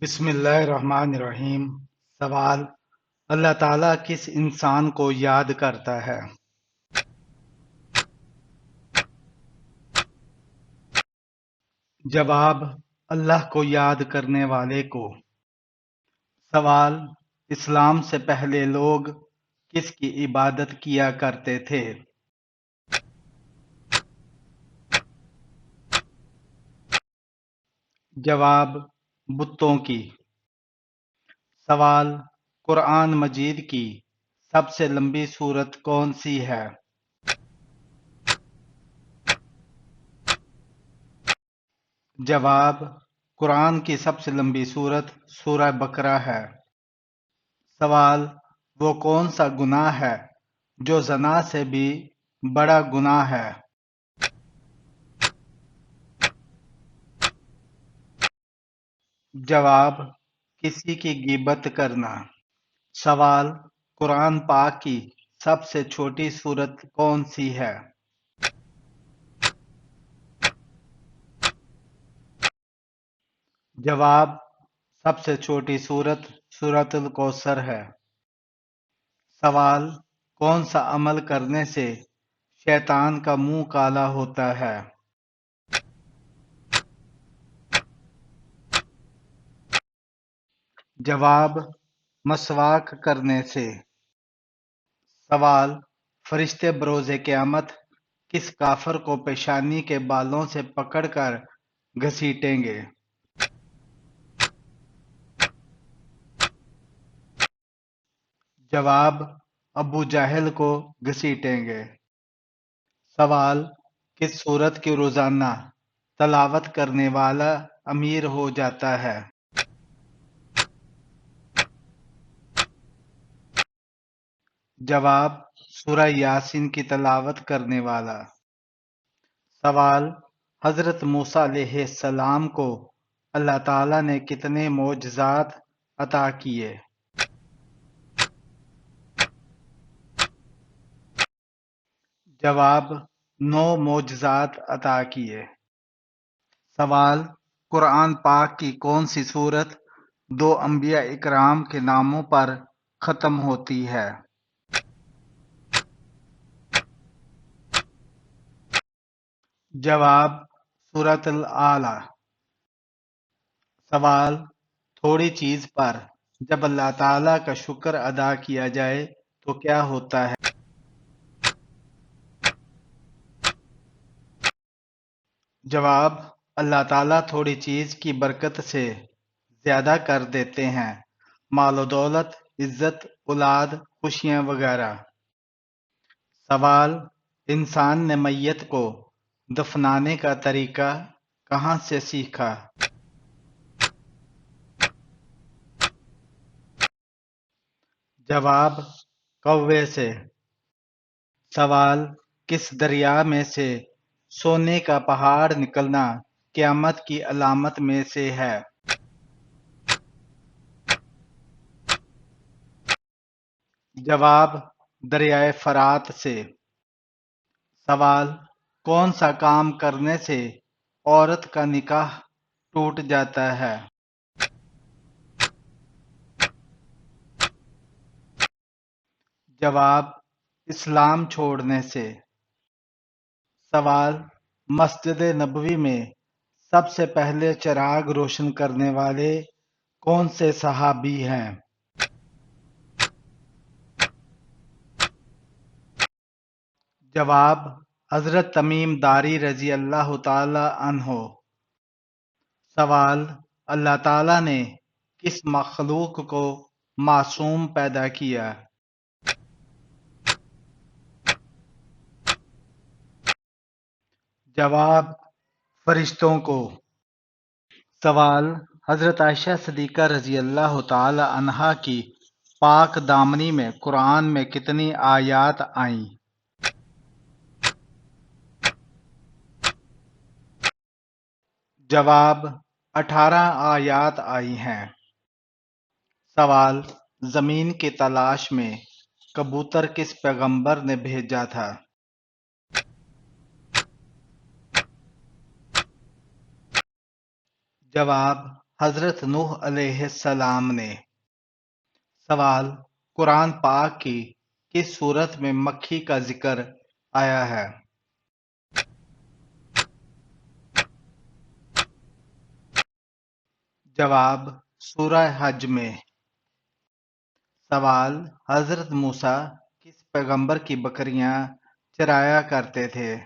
بسم اللہ الرحمن الرحیم۔ سوال: اللہ تعالیٰ کس انسان کو یاد کرتا ہے؟ جواب: اللہ کو یاد کرنے والے کو۔ سوال: اسلام سے پہلے لوگ کس کی عبادت کیا کرتے تھے؟ جواب: بتوں کی۔ سوال: قرآن مجید کی سب سے لمبی سورت کون سی ہے؟ جواب: قرآن کی سب سے لمبی سورت سورہ بقرہ ہے۔ سوال: وہ کون سا گناہ ہے جو زنا سے بھی بڑا گناہ ہے؟ جواب: کسی کی غیبت کرنا۔ سوال: قرآن پاک کی سب سے چھوٹی سورت کون سی ہے؟ جواب: سب سے چھوٹی سورت سورۃ الکوثر ہے۔ سوال: کون سا عمل کرنے سے شیطان کا منہ کالا ہوتا ہے؟ جواب: مسواک کرنے سے۔ سوال: فرشتے بروز قیامت کس کافر کو پیشانی کے بالوں سے پکڑ کر گھسیٹیں گے؟ جواب: ابو جہل کو گھسیٹیں گے۔ سوال: کس سورت کی روزانہ تلاوت کرنے والا امیر ہو جاتا ہے؟ جواب: سورہ یاسین کی تلاوت کرنے والا۔ سوال: حضرت موسیٰ علیہ السلام کو اللہ تعالیٰ نے کتنے معجزات عطا کیے؟ جواب: 9 معجزات عطا کیے۔ سوال: قرآن پاک کی کون سی سورت 2 انبیاء اکرام کے ناموں پر ختم ہوتی ہے؟ جواب: سورۃ الاعلیٰ۔ سوال: تھوڑی چیز پر جب اللہ تعالیٰ کا شکر ادا کیا جائے تو کیا ہوتا ہے؟ جواب: اللہ تعالیٰ تھوڑی چیز کی برکت سے زیادہ کر دیتے ہیں، مال و دولت، عزت، اولاد، خوشیاں وغیرہ۔ سوال: انسان نے میت کو دفنانے کا طریقہ کہاں سے سیکھا؟ جواب: کوے سے۔ سوال: کس دریا میں سے سونے کا پہاڑ نکلنا قیامت کی علامت میں سے ہے؟ جواب: دریائے فرات سے۔ سوال: کون سا کام کرنے سے عورت کا نکاح ٹوٹ جاتا ہے؟ جواب: اسلام چھوڑنے سے۔ سوال: مسجد نبوی میں سب سے پہلے چراغ روشن کرنے والے کون سے صحابی ہیں؟ جواب: حضرت تمیم داری رضی اللہ تعالی عنہ۔ سوال: اللہ تعالیٰ نے کس مخلوق کو معصوم پیدا کیا؟ جواب: فرشتوں کو۔ سوال: حضرت عائشہ صدیقہ رضی اللہ تعالی عنہا کی پاک دامنی میں قرآن میں کتنی آیات آئیں؟ جواب: 18 آیات آئی ہیں۔ سوال: زمین کی تلاش میں کبوتر کس پیغمبر نے بھیجا تھا؟ جواب: حضرت نوح علیہ السلام نے۔ سوال: قرآن پاک کی کس سورت میں مکھی کا ذکر آیا ہے؟ جواب: سورہ حج میں۔ سوال: حضرت موسیٰ کس پیغمبر کی بکریاں چرایا کرتے تھے؟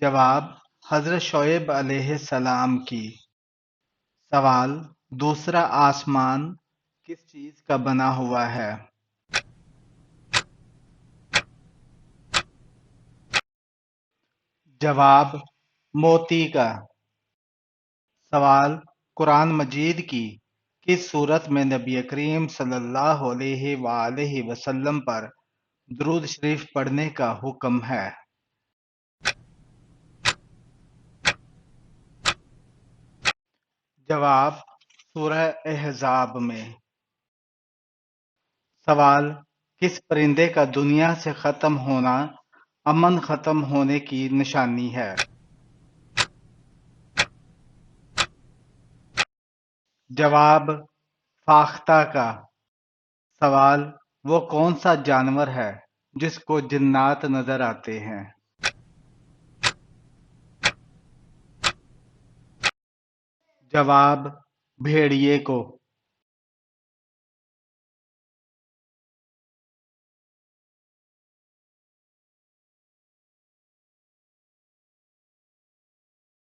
جواب: حضرت شعیب علیہ السلام کی۔ سوال: دوسرا آسمان کس چیز کا بنا ہوا ہے؟ جواب: موتی کا۔ سوال: قرآن مجید کی کس صورت میں نبی کریم صلی اللہ علیہ وآلہ وسلم پر درود شریف پڑھنے کا حکم ہے؟ جواب: سورہ احزاب میں۔ سوال: کس پرندے کا دنیا سے ختم ہونا امن ختم ہونے کی نشانی ہے؟ جواب: فاختہ کا۔ سوال: وہ کون سا جانور ہے جس کو جنات نظر آتے ہیں؟ جواب: بھیڑیے کو۔